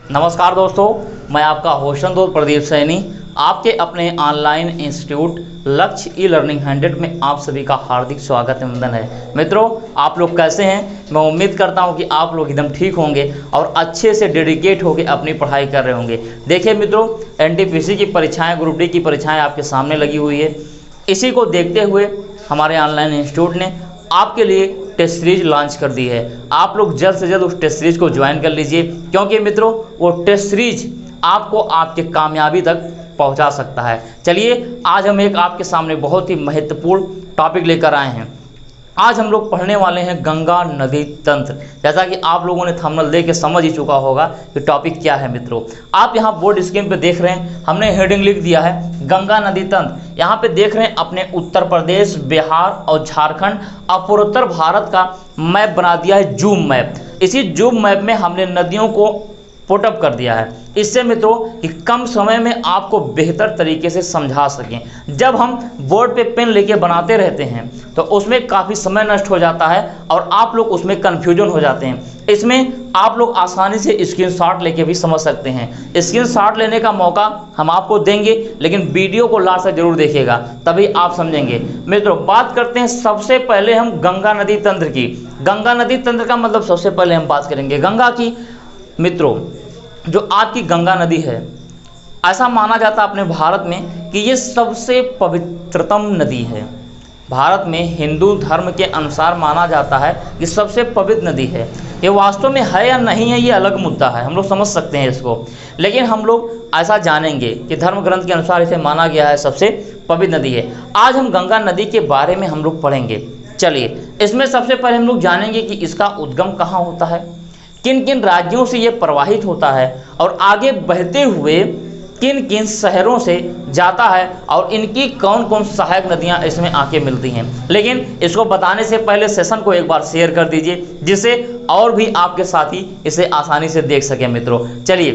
नमस्कार दोस्तों, मैं आपका होशनदोस्त प्रदीप सैनी आपके अपने ऑनलाइन इंस्टीट्यूट लक्ष्य ई लर्निंग 100 में आप सभी का हार्दिक स्वागत एवं है। मित्रों, आप लोग कैसे हैं? मैं उम्मीद करता हूं कि आप लोग एकदम ठीक होंगे और अच्छे से डेडिकेट होकर अपनी पढ़ाई कर रहे होंगे। देखिए मित्रों, एनटीपीसी की परीक्षाएं, ग्रुप डी की परीक्षाएं आपके सामने लगी हुई है। इसी को देखते हुए हमारे ऑनलाइन इंस्टीट्यूट ने आपके लिए टेस्ट सीरीज लॉन्च कर दी है। आप लोग जल्द से जल्द उस टेस्ट सीरीज को ज्वाइन कर लीजिए, क्योंकि मित्रों वो टेस्ट सीरीज आपको आपके कामयाबी तक पहुंचा सकता है। चलिए, आज हम एक आपके सामने बहुत ही महत्वपूर्ण टॉपिक लेकर आए हैं। आज हम लोग पढ़ने वाले हैं गंगा नदी तंत्र। जैसा कि आप लोगों ने थंबनेल देख के समझ ही चुका होगा कि टॉपिक क्या है। मित्रों, आप यहाँ बोर्ड स्क्रीन पे देख रहे हैं, हमने हेडिंग लिख दिया है गंगा नदी तंत्र। यहाँ पे देख रहे हैं अपने उत्तर प्रदेश, बिहार और झारखंड और पूर्वोत्तर भारत का मैप बना दिया है, जूम मैप। इसी जूम मैप में हमने नदियों को पुटअप कर दिया है, इससे मित्रों कि कम समय में आपको बेहतर तरीके से समझा सकें। जब हम बोर्ड पे पेन लेके बनाते रहते हैं तो उसमें काफ़ी समय नष्ट हो जाता है और आप लोग उसमें कन्फ्यूजन हो जाते हैं। इसमें आप लोग आसानी से स्क्रीनशॉट लेके भी समझ सकते हैं। स्क्रीनशॉट लेने का मौका हम आपको देंगे, लेकिन वीडियो को लास्ट तक जरूर देखिएगा, तभी आप समझेंगे। मित्रों, बात करते हैं सबसे पहले हम गंगा नदी तंत्र की। गंगा नदी तंत्र का मतलब सबसे पहले हम बात करेंगे गंगा की। मित्रों, जो आपकी गंगा नदी है, ऐसा माना जाता है अपने भारत में कि ये सबसे पवित्रतम नदी है। भारत में हिंदू धर्म के अनुसार माना जाता है कि सबसे पवित्र नदी है। ये वास्तव में है या नहीं है, ये अलग मुद्दा है, हम लोग समझ सकते हैं इसको। लेकिन हम लोग ऐसा जानेंगे कि धर्म ग्रंथ के अनुसार इसे माना गया है सबसे पवित्र नदी है। आज हम गंगा नदी के बारे में हम लोग पढ़ेंगे। चलिए, इसमें सबसे पहले हम लोग जानेंगे कि इसका उद्गम कहाँ होता है, किन किन राज्यों से ये प्रवाहित होता है और आगे बहते हुए किन किन शहरों से जाता है और इनकी कौन कौन सहायक नदियां इसमें आके मिलती हैं। लेकिन इसको बताने से पहले सेशन को एक बार शेयर कर दीजिए, जिससे और भी आपके साथी इसे आसानी से देख सकें। मित्रों, चलिए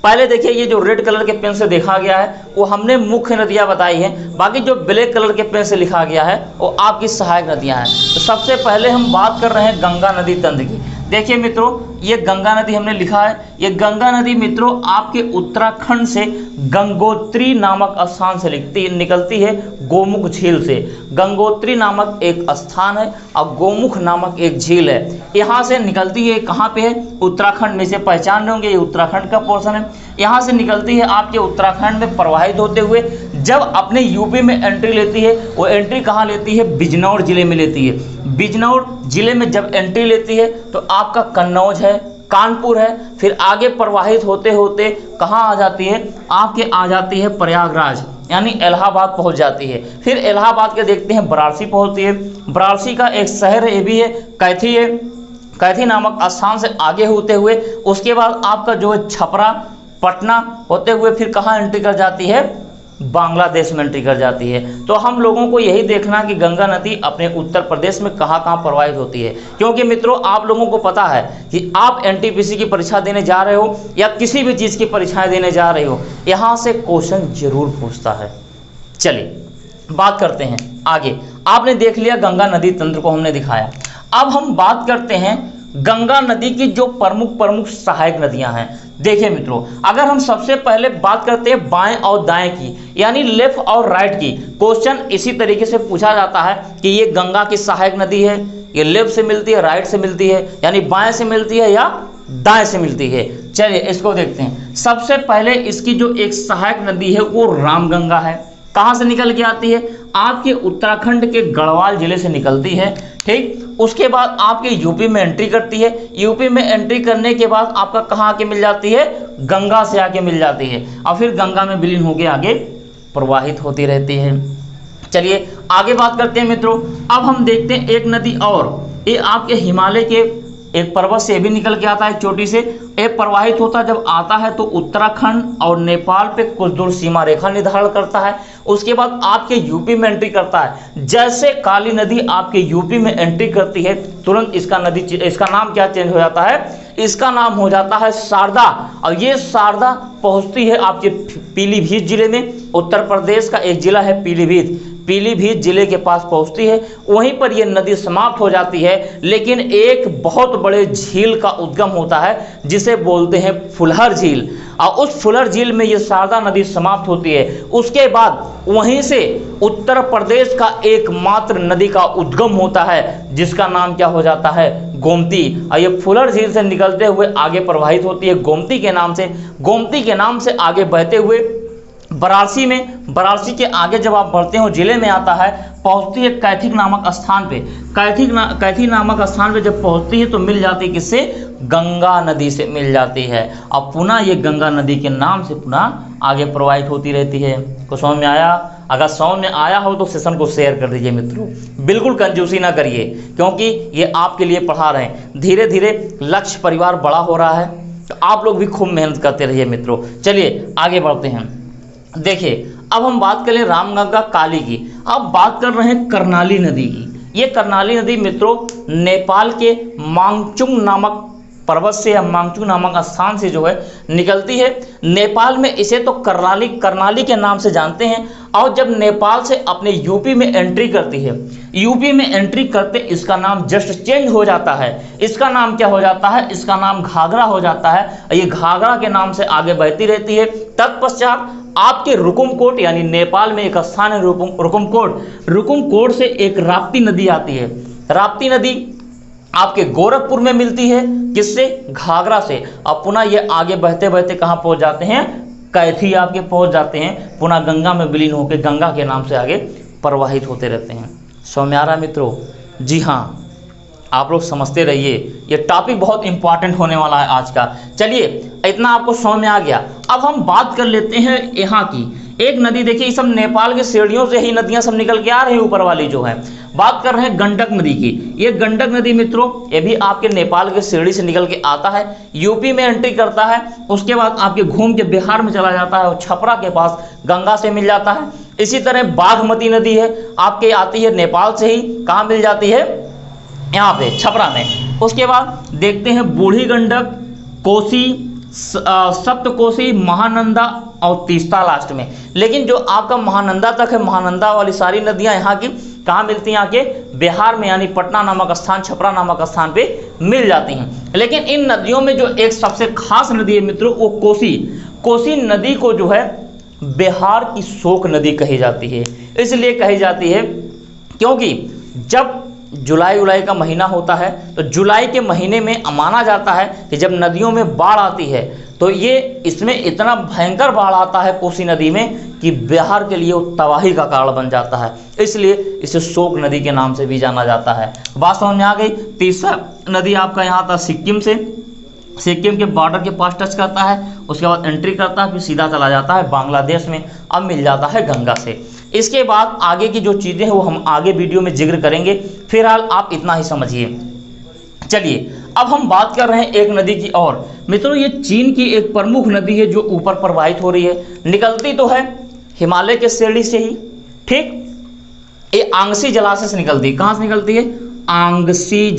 पहले देखिए, ये जो रेड कलर के पेन से देखा गया है वो हमने मुख्य नदियां बताई हैं, बाकी जो ब्लैक कलर के पेन से लिखा गया है वो आपकी सहायक नदियां हैं। तो सबसे पहले हम बात कर रहे हैं गंगा नदी तंत्र की। देखिए मित्रों, ये गंगा नदी हमने लिखा है। ये गंगा नदी मित्रों आपके उत्तराखंड से गंगोत्री नामक स्थान से निकलती है, गोमुख झील से। गंगोत्री नामक एक स्थान है और गोमुख नामक एक झील है, यहाँ से निकलती है। कहाँ पे है? उत्तराखंड में। से पहचान रहे होंगे, ये उत्तराखंड का पोर्शन है। यहाँ से निकलती है आपके उत्तराखंड में प्रवाहित होते हुए, जब अपने यूपी में एंट्री लेती है, वो एंट्री कहाँ लेती है? बिजनौर जिले में लेती है। बिजनौर जिले में जब एंट्री लेती है तो आपका कन्नौज है, कानपुर है, फिर आगे प्रवाहित होते होते कहाँ आ जाती है? आपके आ जाती है प्रयागराज, यानी इलाहाबाद पहुंच जाती है। फिर इलाहाबाद के देखते हैं वाराणसी पहुंचती है। वाराणसी का एक शहर ये भी है, कैथी है। कैथी नामक स्थान से आगे होते हुए उसके बाद आपका जो है छपरा, पटना होते हुए फिर कहाँ एंट्री कर जाती है? बांग्लादेश में एंट्री कर जाती है। तो हम लोगों को यही देखना कि गंगा नदी अपने उत्तर प्रदेश में कहाँ कहाँ प्रवाहित होती है, क्योंकि मित्रों आप लोगों को पता है कि आप एनटीपीसी की परीक्षा देने जा रहे हो या किसी भी चीज़ की परीक्षाएं देने जा रहे हो, यहाँ से क्वेश्चन जरूर पूछता है। चलिए बात करते हैं आगे। आपने देख लिया गंगा नदी तंत्र को हमने दिखाया। अब हम बात करते हैं गंगा नदी की जो प्रमुख सहायक नदियां हैं। देखिए मित्रों, अगर हम सबसे पहले बात करते हैं बाएं और दाएं की, यानी लेफ्ट और राइट की, क्वेश्चन इसी तरीके से पूछा जाता है कि ये गंगा की सहायक नदी है, ये लेफ्ट से मिलती है, राइट से मिलती है, यानी बाएं से मिलती है या दाएं से मिलती है। चलिए इसको देखते हैं। सबसे पहले इसकी जो एक सहायक नदी है वो रामगंगा है। कहाँ से निकल के आती है? आपके उत्तराखंड के गढ़वाल जिले से निकलती है। ठीक, उसके बाद आपके यूपी में एंट्री करती है। यूपी में एंट्री करने के बाद आपका कहाँ आके मिल जाती है? गंगा से आके मिल जाती है और फिर गंगा में विलीन होकर आगे प्रवाहित होती रहती है। चलिए आगे बात करते हैं मित्रों। अब हम देखते हैं एक नदी और, ये आपके हिमालय के एक पर्वत से भी निकल के आता है, चोटी से एक प्रवाहित होता है। जब आता है तो उत्तराखंड और नेपाल पे कुछ दूर सीमा रेखा निर्धारण करता है। उसके बाद आपके यूपी में एंट्री करता है। जैसे काली नदी आपके यूपी में एंट्री करती है, तुरंत इसका नाम क्या चेंज हो जाता है? इसका नाम हो जाता है शारदा। और ये शारदा पहुंचती है आपके पीलीभीत जिले में। उत्तर प्रदेश का एक जिला है पीलीभीत। पीलीभीत जिले के पास पहुंचती है, वहीं पर यह नदी समाप्त हो जाती है। लेकिन एक बहुत बड़े झील का उद्गम होता है जिसे बोलते हैं फुलहर झील, और उस फुलहर झील में यह शारदा नदी समाप्त होती है। उसके बाद वहीं से उत्तर प्रदेश का एकमात्र नदी का उद्गम होता है जिसका नाम क्या हो जाता है, गोमती। और ये फुलहर झील से निकलते हुए आगे प्रवाहित होती है गोमती के नाम से। गोमती के नाम से आगे बहते हुए वाराणसी में, वाराणसी के आगे जब आप बढ़ते हो जिले में आता है, पहुंचती है कैथी नामक स्थान पे। कैथी नामक स्थान पे जब पहुंचती है तो मिल जाती है किससे, गंगा नदी से मिल जाती है। अब पुनः ये गंगा नदी के नाम से पुनः आगे प्रवाहित होती रहती है। को समझ में आया? अगर समझ में आया हो तो सेशन को शेयर कर दीजिए मित्रों, बिल्कुल कंजूसी ना करिए, क्योंकि ये आपके लिए पढ़ा रहे हैं। धीरे धीरे लक्ष्य परिवार बड़ा हो रहा है, तो आप लोग भी खूब मेहनत करते रहिए मित्रों। चलिए आगे बढ़ते हैं। देखिए अब हम बात करें रामगंगा काली की। अब बात कर रहे हैं करनाली नदी की। ये करनाली नदी मित्रों नेपाल के मांगचुंग नामक पर्वत से या मांगचुंग नामक स्थान से जो है निकलती है। नेपाल में इसे तो करनाली के नाम से जानते हैं। और जब नेपाल से अपने यूपी में एंट्री करती है, यूपी में एंट्री करते इसका नाम जस्ट चेंज हो जाता है। इसका नाम क्या हो जाता है, इसका नाम घाघरा हो जाता है। ये घाघरा के नाम से आगे बहती रहती है। तत्पश्चात आपके रुकुमकोट, यानी नेपाल में एक स्थान है रुकुमकोट से एक राप्ती नदी आती है। राप्ती नदी आपके गोरखपुर में मिलती है, किससे, घाघरा से। अब पुनः ये आगे बहते बहते कहाँ पहुंच जाते हैं, कैथी आपके पहुंच जाते हैं। पुनः गंगा में विलीन होकर गंगा के नाम से आगे प्रवाहित होते रहते हैं। समझ में आ रहा मित्रों? जी हाँ, आप लोग समझते रहिए, ये टॉपिक बहुत इंपॉर्टेंट होने वाला है आज का। चलिए इतना आपको समझ में आ गया। अब हम बात कर लेते हैं यहाँ की एक नदी। देखिए ये सब नेपाल के सीढ़ियों से ही नदियाँ सब निकल के आ रही हैं, ऊपर वाली जो है। बात कर रहे हैं गंडक नदी की। ये गंडक नदी मित्रों ये भी आपके नेपाल के सीढ़ी से निकल के आता है, यूपी में एंट्री करता है, उसके बाद आपके घूम के बिहार में चला जाता है और छपरा के पास गंगा से मिल जाता है। इसी तरह बागमती नदी है, आपके आती है नेपाल से ही, कहाँ मिल जाती है, यहाँ पे छपरा में। उसके बाद देखते हैं बूढ़ी गंडक, कोसी, सप्तकोसी, महानंदा और तीस्ता लास्ट में। लेकिन जो आपका महानंदा तक है, महानंदा वाली सारी नदियां यहाँ की कहाँ मिलती हैं, आके बिहार में, यानी पटना नामक स्थान, छपरा नामक स्थान पे मिल जाती हैं। लेकिन इन नदियों में जो एक सबसे खास नदी है मित्रों वो कोसी नदी को जो है बिहार की शोक नदी कही जाती है। इसलिए कही जाती है क्योंकि जब जुलाई का महीना होता है तो जुलाई के महीने में माना जाता है कि जब नदियों में बाढ़ आती है तो ये इसमें इतना भयंकर बाढ़ आता है कोसी नदी में कि बिहार के लिए वो तबाही का कारण बन जाता है। इसलिए इसे शोक नदी के नाम से भी जाना जाता है। बात समझ में आ गई? तीसरा नदी आपका यहाँ था सिक्किम से, सिक्किम के बॉर्डर के पास टच करता है, उसके बाद एंट्री करता है, फिर सीधा चला जाता है बांग्लादेश में, अब मिल जाता है गंगा से। इसके बाद आगे की जो चीज़ें हैं वो हम आगे वीडियो में जिक्र करेंगे, फिलहाल आप इतना ही समझिए। चलिए अब हम बात कर रहे हैं एक नदी की और। मित्रों ये चीन की एक प्रमुख नदी है जो ऊपर प्रवाहित हो रही है, निकलती तो है हिमालय के श्रेणी से ही, ठीक। ये आंगसी जलाशय से निकलती है। कहाँ से निकलती है? आंगसी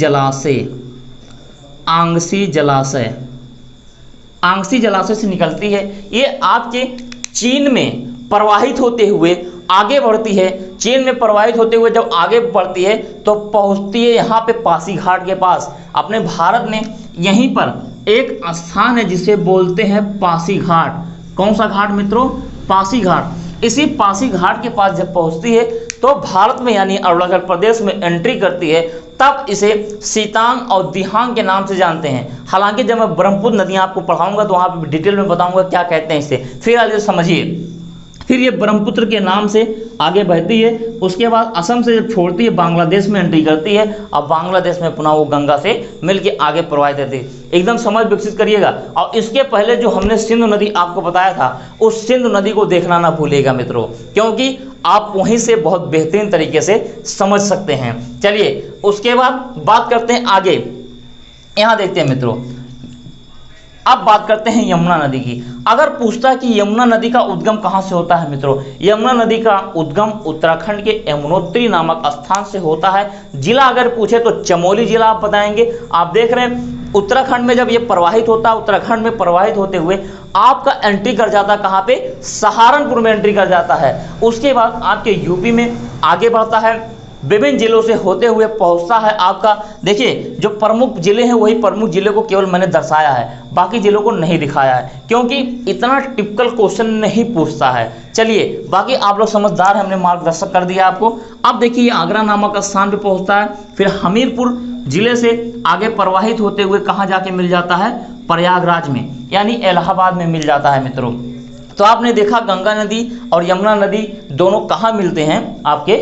जलाशय से निकलती है। ये आपके चीन में प्रवाहित होते हुए आगे बढ़ती है। चीन में प्रवाहित होते हुए जब आगे बढ़ती है तो पहुंचती है यहाँ पे पासीघाट के पास। अपने भारत में यहीं पर एक स्थान है जिसे बोलते हैं पासीघाट। कौन सा घाट मित्रों? पासीघाट। इसी पासीघाट के पास जब पहुंचती है तो भारत में यानी अरुणाचल प्रदेश में एंट्री करती है, तब इसे सीतांग और दिहांग के नाम से जानते हैं। हालांकि जब मैं ब्रह्मपुत्र नदियाँ आपको पढ़ाऊंगा तो वहाँ पे डिटेल में बताऊंगा क्या कहते हैं इसे, फिर आगे समझिए। फिर ये ब्रह्मपुत्र के नाम से आगे बढ़ती है, उसके बाद असम से जब छोड़ती है बांग्लादेश में एंट्री करती है, अब बांग्लादेश में पुनः वो गंगा से मिलके आगे प्रवाहित रहती है। एकदम समझ विकसित करिएगा। और इसके पहले जो हमने सिंधु नदी आपको बताया था, उस सिंधु नदी को देखना ना भूलिएगा मित्रों, क्योंकि आप वहीं से बहुत बेहतरीन तरीके से समझ सकते हैं। चलिए उसके बाद बात करते हैं आगे। यहाँ देखते हैं मित्रों, अब बात करते हैं यमुना नदी की। अगर पूछता है कि यमुना नदी का उद्गम कहाँ से होता है मित्रों, यमुना नदी का उद्गम उत्तराखंड के यमुनोत्री नामक स्थान से होता है। जिला अगर पूछे तो चमोली जिला आप बताएंगे। आप देख रहे हैं उत्तराखंड में जब ये प्रवाहित होता है, उत्तराखंड में प्रवाहित होते हुए आपका एंट्री कर जाता है कहाँ पे, सहारनपुर में एंट्री कर जाता है। उसके बाद आपके यूपी में आगे बढ़ता है, विभिन्न जिलों से होते हुए पहुंचता है आपका, देखिए जो प्रमुख जिले हैं वही प्रमुख जिले को केवल मैंने दर्शाया है, बाकी जिलों को नहीं दिखाया है, क्योंकि इतना टिपिकल क्वेश्चन नहीं पूछता है। चलिए बाकी आप लोग समझदार हैं, हमने मार्गदर्शक कर दिया आपको। अब देखिए आगरा नामक स्थान पे पहुंचता है, फिर हमीरपुर जिले से आगे प्रवाहित होते हुए कहाँ जाके मिल जाता है, प्रयागराज में यानी इलाहाबाद में मिल जाता है मित्रों। तो आपने देखा गंगा नदी और यमुना नदी दोनों कहाँ मिलते हैं, आपके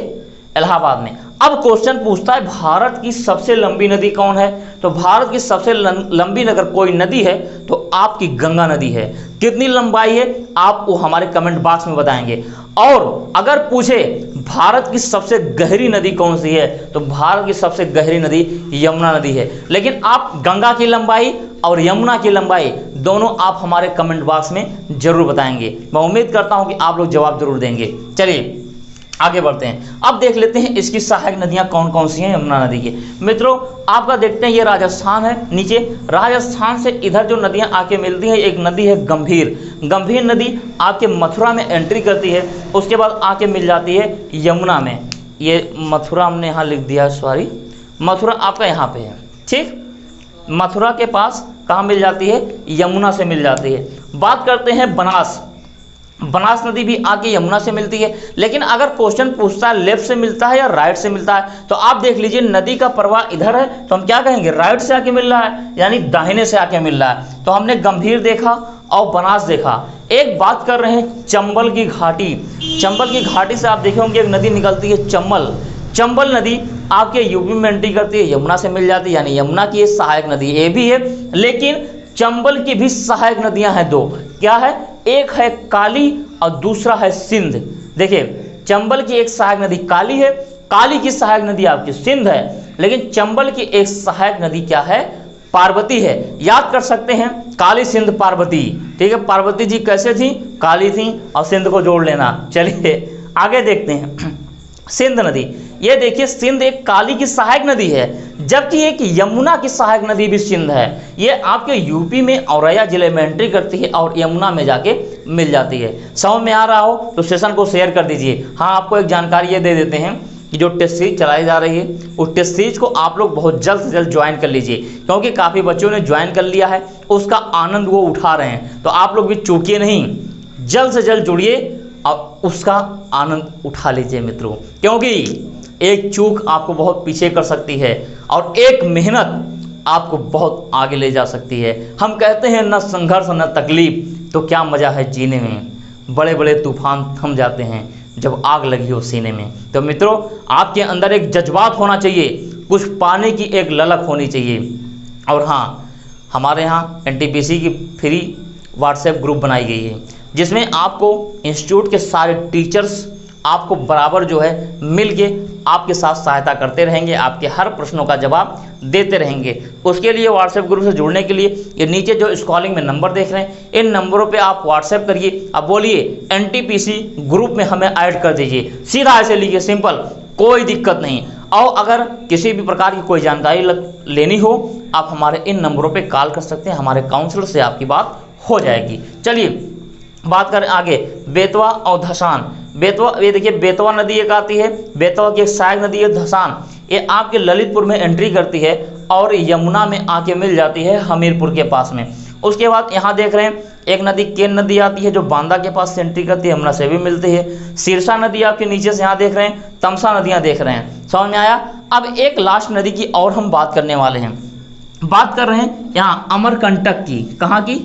इलाहाबाद में। अब क्वेश्चन पूछता है भारत की सबसे लंबी नदी कौन है, तो भारत की सबसे लंबी अगर कोई नदी है तो आपकी गंगा नदी है। कितनी लंबाई है आप वो हमारे कमेंट बॉक्स में बताएंगे। और अगर पूछे भारत की सबसे गहरी नदी कौन सी है, तो भारत की सबसे गहरी नदी यमुना नदी है। लेकिन आप गंगा की लंबाई और यमुना की लंबाई दोनों आप हमारे कमेंट बॉक्स में जरूर बताएंगे। मैं उम्मीद करता हूं कि आप लोग जवाब जरूर देंगे। चलिए आगे बढ़ते हैं, अब देख लेते हैं इसकी सहायक नदियां कौन कौन सी हैं यमुना नदी की। मित्रों आपका देखते हैं ये राजस्थान है, नीचे राजस्थान से इधर जो नदियां आके मिलती हैं, एक नदी है गंभीर। गंभीर नदी आपके मथुरा में एंट्री करती है, उसके बाद आके मिल जाती है यमुना में। ये मथुरा हमने यहाँ लिख दिया, सॉरी, मथुरा आपका यहाँ पे है, ठीक। मथुरा के पास कहाँ मिल जाती है, यमुना से मिल जाती है। बात करते हैं बनास। बनास नदी भी आके यमुना से मिलती है, लेकिन अगर क्वेश्चन पूछता है लेफ्ट से मिलता है या राइट से मिलता है, तो आप देख लीजिए नदी का प्रवाह इधर है तो हम क्या कहेंगे, राइट से आके मिल रहा है, यानी दाहिने से आके मिल रहा है। तो हमने गंभीर देखा और बनास देखा। एक बात कर रहे हैं चंबल की घाटी। चंबल की घाटी से आप देखे होंगे एक नदी निकलती है चंबल। चंबल नदी आपके यूपी में एंट्री करती है, यमुना से मिल जाती है, यानी यमुना की सहायक नदी ये भी है। लेकिन चंबल की भी सहायक नदियां हैं दो, क्या है, एक है काली और दूसरा है सिंध। देखिए चंबल की एक सहायक नदी काली है, काली की सहायक नदी आपकी सिंध है, लेकिन चंबल की एक सहायक नदी क्या है, पार्वती है। याद कर सकते हैं काली सिंध पार्वती, ठीक है। पार्वती जी कैसे थी, काली थी, और सिंध को जोड़ लेना। चलिए आगे देखते हैं सिंध नदी। ये देखिए सिंध एक काली की सहायक नदी है, जबकि एक यमुना की सहायक नदी भी सिंध है। ये आपके यूपी में औरैया जिले में एंट्री करती है और यमुना में जाके मिल जाती है। समझ में आ रहा हो तो सेशन को शेयर कर दीजिए। हाँ आपको एक जानकारी ये दे देते हैं कि जो टेस्ट सीरीज चलाई जा रही है उस टेस्ट सीरीज को आप लोग बहुत जल्द से जल्द ज्वाइन कर लीजिए, क्योंकि काफ़ी बच्चों ने ज्वाइन कर लिया है, उसका आनंद वो उठा रहे हैं। तो आप लोग भी चूकिए नहीं, जल्द से जल्द जुड़िए और उसका आनंद उठा लीजिए मित्रों, क्योंकि एक चूक आपको बहुत पीछे कर सकती है और एक मेहनत आपको बहुत आगे ले जा सकती है। हम कहते हैं न संघर्ष न तकलीफ तो क्या मज़ा है जीने में, बड़े बड़े तूफान थम जाते हैं जब आग लगी हो सीने में। तो मित्रों आपके अंदर एक जज्बात होना चाहिए, कुछ पाने की एक ललक होनी चाहिए। और हाँ हमारे यहाँ NTPC की फ्री व्हाट्सएप ग्रुप बनाई गई है, जिसमें आपको इंस्टीट्यूट के सारे टीचर्स आपको बराबर जो है मिल के आपके साथ सहायता करते रहेंगे, आपके हर प्रश्नों का जवाब देते रहेंगे। उसके लिए व्हाट्सएप ग्रुप से जुड़ने के लिए ये नीचे जो स्क्रॉलिंग में नंबर देख रहे हैं, इन नंबरों पे आप व्हाट्सएप करिए, अब बोलिए NTPC ग्रुप में हमें ऐड कर दीजिए। सीधा ऐसे लिखिए, सिंपल, कोई दिक्कत नहीं। और अगर किसी भी प्रकार की कोई जानकारी लेनी हो आप हमारे इन नंबरों पर कॉल कर सकते हैं, हमारे काउंसलर से आपकी बात हो जाएगी। चलिए बात करें आगे बेतवा और धसान। बेतवा, ये देखिए बेतवा नदी एक आती है, बेतवा की एक सहायक नदी है धसान, ये आपके ललितपुर में एंट्री करती है और यमुना में आके मिल जाती है हमीरपुर के पास में। उसके बाद यहाँ देख रहे हैं एक नदी केन नदी आती है जो बांदा के पास से एंट्री करती है, यमुना से भी मिलती है। सिरसा नदी आपके नीचे से यहाँ देख रहे हैं, तमसा नदियाँ देख रहे हैं, समझ में आया। अब एक लास्ट नदी की और हम बात करने वाले हैं, बात कर रहे हैं यहाँ अमरकंटक की। कहाँ की,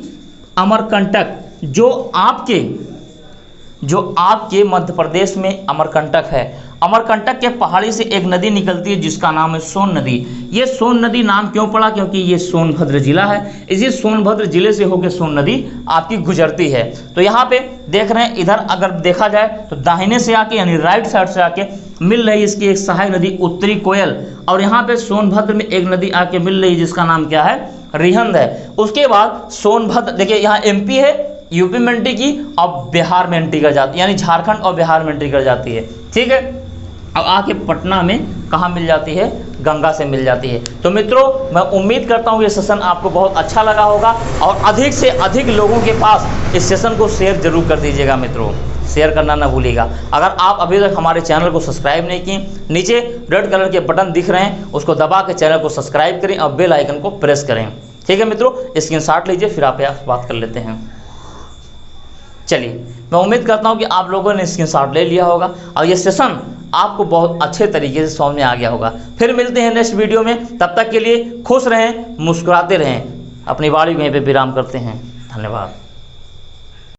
अमरकंटक, जो आपके मध्य प्रदेश में अमरकंटक है। अमरकंटक के पहाड़ी से एक नदी निकलती है जिसका नाम है सोन नदी। ये सोन नदी नाम क्यों पड़ा, क्योंकि ये सोनभद्र जिला है, इसी सोनभद्र जिले से होकर सोन नदी आपकी गुजरती है। तो यहाँ पे देख रहे हैं इधर अगर देखा जाए तो दाहिने से आके यानी राइट साइड से आके मिल रही इसकी एक सहायक नदी उत्तरी कोयल, और यहाँ पे सोनभद्र में एक नदी आके मिल रही है जिसका नाम क्या है, रिहंद है। उसके बाद सोनभद्र देखिए यहाँ MP है, यूपी में एंट्री की और बिहार में एंट्री कर जाती है, यानी झारखंड और बिहार में एंट्री कर जाती है, ठीक है। अब आके पटना में कहाँ मिल जाती है, गंगा से मिल जाती है। तो मित्रों मैं उम्मीद करता हूँ ये सेशन आपको बहुत अच्छा लगा होगा और अधिक से अधिक लोगों के पास इस सेशन को शेयर जरूर कर दीजिएगा। मित्रों शेयर करना ना भूलिएगा। अगर आप अभी तक हमारे चैनल को सब्सक्राइब नहीं किए, नीचे रेड कलर के बटन दिख रहे हैं, उसको दबा के चैनल को सब्सक्राइब करें और बेल आइकन को प्रेस करें। ठीक है मित्रों, स्क्रीनशॉट लीजिए, फिर आप बात कर लेते हैं। चलिए मैं उम्मीद करता हूँ कि आप लोगों ने स्क्रीनशॉट ले लिया होगा और ये सेशन आपको बहुत अच्छे तरीके से समझ में आ गया होगा। फिर मिलते हैं नेक्स्ट वीडियो में, तब तक के लिए खुश रहें, मुस्कुराते रहें। अपनी वाणी यहीं पे विराम करते हैं। धन्यवाद।